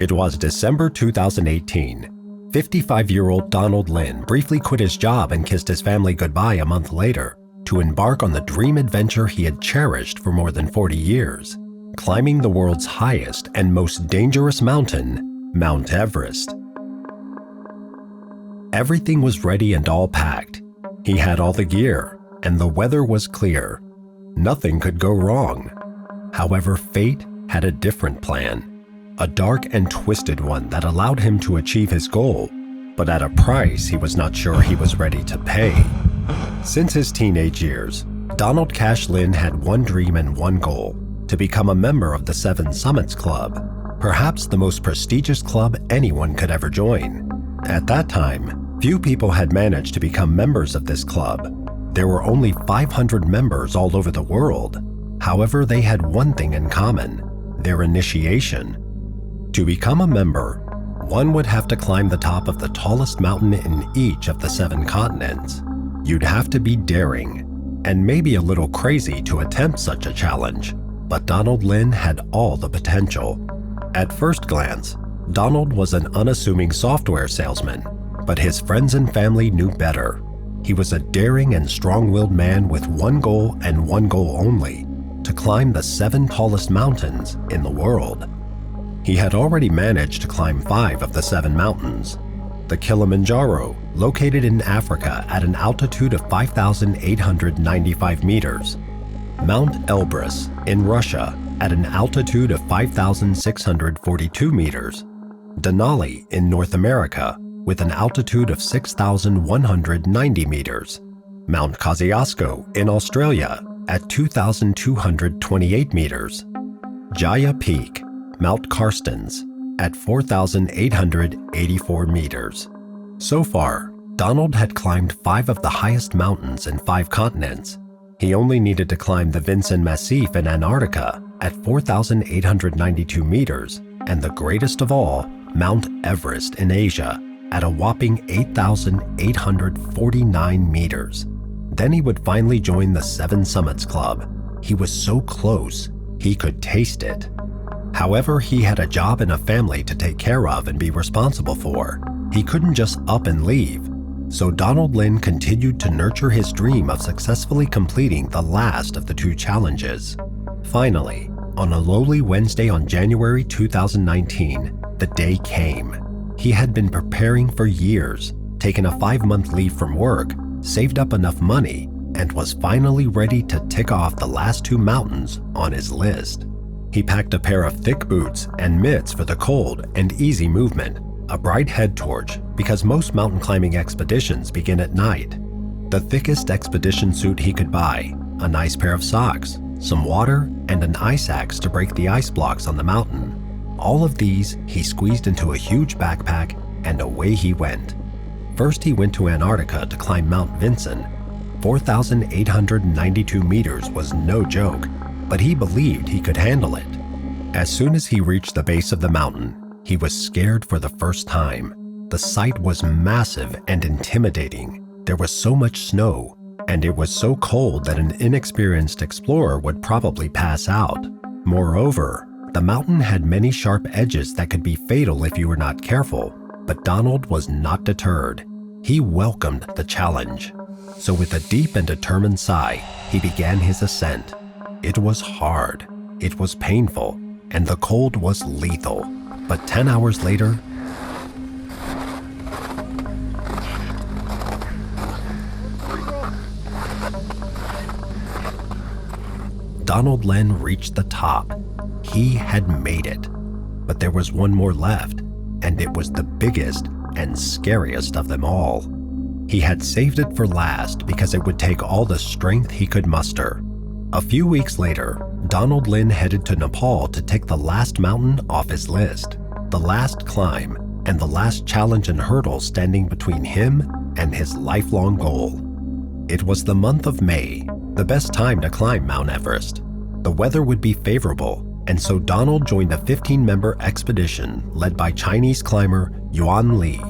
It was December 2018. 55-year-old Donald Lynn briefly quit his job and kissed his family goodbye a month later to embark on the dream adventure he had cherished for more than 40 years, climbing the world's highest and most dangerous mountain, Mount Everest. Everything was ready and all packed. He had all the gear, and the weather was clear. Nothing could go wrong. However, fate had a different plan. A dark and twisted one that allowed him to achieve his goal, but at a price he was not sure he was ready to pay. Since his teenage years, Donald Cash Lynn had one dream and one goal: to become a member of the Seven Summits Club, perhaps the most prestigious club anyone could ever join. At that time, few people had managed to become members of this club. There were only 500 members all over the world. However, they had one thing in common: their initiation. To become a member, one would have to climb the top of the tallest mountain in each of the 7 continents. You'd have to be daring, and maybe a little crazy to attempt such a challenge, but Donald Lynn had all the potential. At first glance, Donald was an unassuming software salesman, but his friends and family knew better. He was a daring and strong-willed man with one goal and one goal only: to climb the 7 tallest mountains in the world. He had already managed to climb 5 of the 7 mountains: the Kilimanjaro, located in Africa at an altitude of 5,895 meters, Mount Everest in Russia at an altitude of 5,642 meters, Denali in North America with an altitude of 6,190 meters, Mount Kosciuszko in Australia at 2,228 meters, Jaya Peak, Mount Carstens at 4,884 meters. So far, Donald had climbed 5 of the highest mountains in 5 continents. He only needed to climb the Vinson Massif in Antarctica at 4,892 meters, and the greatest of all, Mount Everest in Asia at a whopping 8,849 meters. Then he would finally join the 7 Summits Club. He was so close, he could taste it. However, he had a job and a family to take care of and be responsible for. He couldn't just up and leave. So Donald Lynn continued to nurture his dream of successfully completing the last of the 2 challenges. Finally, on a lowly Wednesday on January 2019, the day came. He had been preparing for years, taken a 5-month leave from work, saved up enough money, and was finally ready to tick off the last 2 mountains on his list. He packed a pair of thick boots and mitts for the cold and easy movement, a bright head torch because most mountain climbing expeditions begin at night, the thickest expedition suit he could buy, a nice pair of socks, some water, and an ice axe to break the ice blocks on the mountain. All of these he squeezed into a huge backpack, and away he went. First, he went to Antarctica to climb Mount Vinson. 4,892 meters was no joke, but he believed he could handle it. As soon as he reached the base of the mountain, he was scared for the first time. The sight was massive and intimidating. There was so much snow, and it was so cold that an inexperienced explorer would probably pass out. Moreover, the mountain had many sharp edges that could be fatal if you were not careful, but Donald was not deterred. He welcomed the challenge. So with a deep and determined sigh, he began his ascent. It was hard, it was painful, and the cold was lethal. But 10 hours later, Donald Lynn reached the top. He had made it. But there was one more left, and it was the biggest and scariest of them all. He had saved it for last because it would take all the strength he could muster. A few weeks later, Donald Lynn headed to Nepal to take the last mountain off his list, the last climb, and the last challenge and hurdle standing between him and his lifelong goal. It was the month of May, the best time to climb Mount Everest. The weather would be favorable, and so Donald joined a 15-member expedition led by Chinese climber Yuan Li.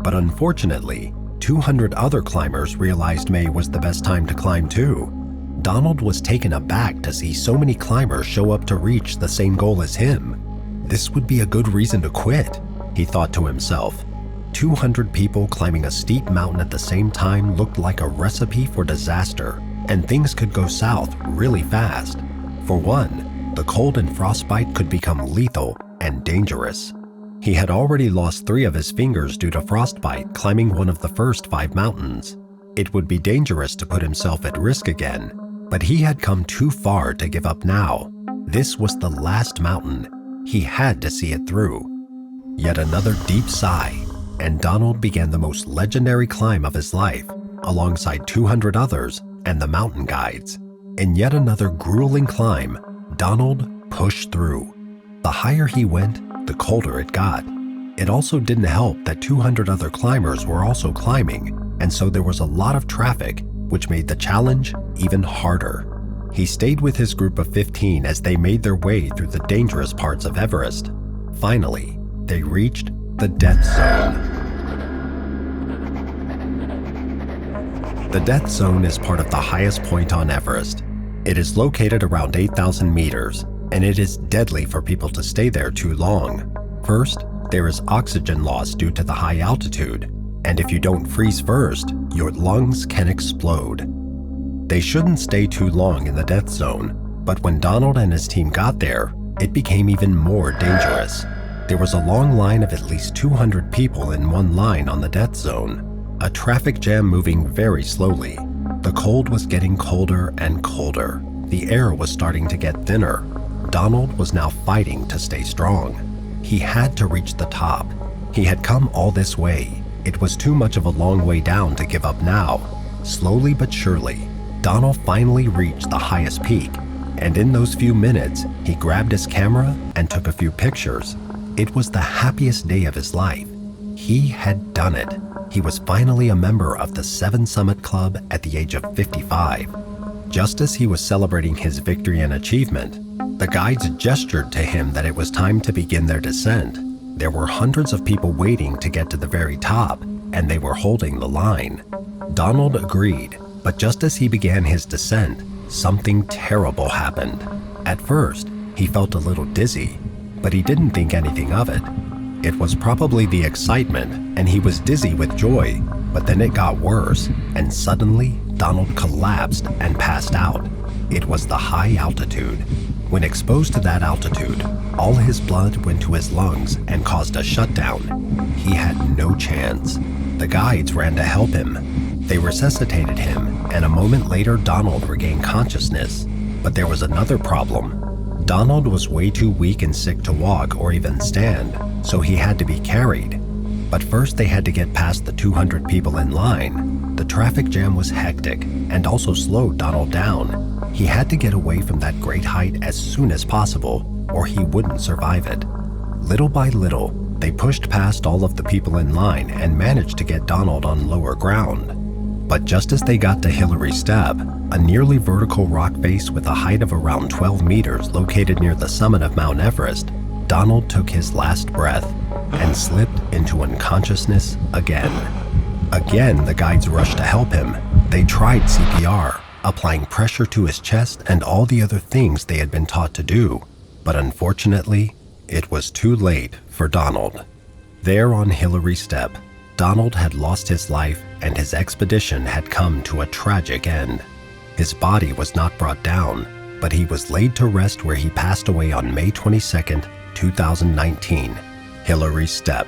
But unfortunately, 200 other climbers realized May was the best time to climb too. Donald was taken aback to see so many climbers show up to reach the same goal as him. This would be a good reason to quit, he thought to himself. 200 people climbing a steep mountain at the same time looked like a recipe for disaster, and things could go south really fast. For one, the cold and frostbite could become lethal and dangerous. He had already lost 3 of his fingers due to frostbite climbing one of the first 5 mountains. It would be dangerous to put himself at risk again, but he had come too far to give up now. This was the last mountain. He had to see it through. Yet another deep sigh, and Donald began the most legendary climb of his life, alongside 200 others and the mountain guides. In yet another grueling climb, Donald pushed through. The higher he went, the colder it got. It also didn't help that 200 other climbers were also climbing, and so there was a lot of traffic, which made the challenge even harder. He stayed with his group of 15 as they made their way through the dangerous parts of Everest. Finally, they reached the death zone. The death zone is part of the highest point on Everest. It is located around 8,000 meters, and it is deadly for people to stay there too long. First, there is oxygen loss due to the high altitude, and if you don't freeze first, your lungs can explode. They shouldn't stay too long in the death zone, but when Donald and his team got there, it became even more dangerous. There was a long line of at least 200 people in one line on the death zone, a traffic jam moving very slowly. The cold was getting colder and colder. The air was starting to get thinner. Donald was now fighting to stay strong. He had to reach the top. He had come all this way. It was too much of a long way down to give up now. Slowly but surely, Donald finally reached the highest peak, and in those few minutes, he grabbed his camera and took a few pictures. It was the happiest day of his life. He had done it. He was finally a member of the 7 Summit Club at the age of 55. Just as he was celebrating his victory and achievement, the guides gestured to him that it was time to begin their descent. There were hundreds of people waiting to get to the very top, and they were holding the line. Donald agreed, but just as he began his descent, something terrible happened. At first, he felt a little dizzy, but he didn't think anything of it. It was probably the excitement, and he was dizzy with joy, but then it got worse, and suddenly Donald collapsed and passed out. It was the high altitude. When exposed to that altitude, all his blood went to his lungs and caused a shutdown. He had no chance. The guides ran to help him. They resuscitated him, and a moment later Donald regained consciousness. But there was another problem. Donald was way too weak and sick to walk or even stand, so he had to be carried. But first they had to get past the 200 people in line. The traffic jam was hectic and also slowed Donald down. He had to get away from that great height as soon as possible, or he wouldn't survive it. Little by little, they pushed past all of the people in line and managed to get Donald on lower ground. But just as they got to Hillary Step, a nearly vertical rock face with a height of around 12 meters located near the summit of Mount Everest, Donald took his last breath and slipped into unconsciousness again. Again, the guides rushed to help him. They tried CPR, applying pressure to his chest and all the other things they had been taught to do. But unfortunately, it was too late for Donald. There on Hillary Step, Donald had lost his life and his expedition had come to a tragic end. His body was not brought down, but he was laid to rest where he passed away on May 22, 2019, Hillary Step.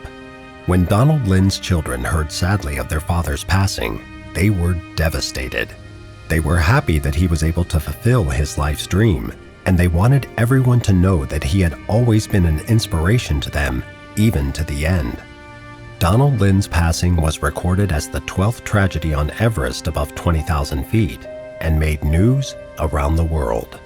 When Donald Lynn's children heard sadly of their father's passing, they were devastated. They were happy that he was able to fulfill his life's dream, and they wanted everyone to know that he had always been an inspiration to them, even to the end. Donald Lynn's passing was recorded as the 12th tragedy on Everest above 20,000 feet and made news around the world.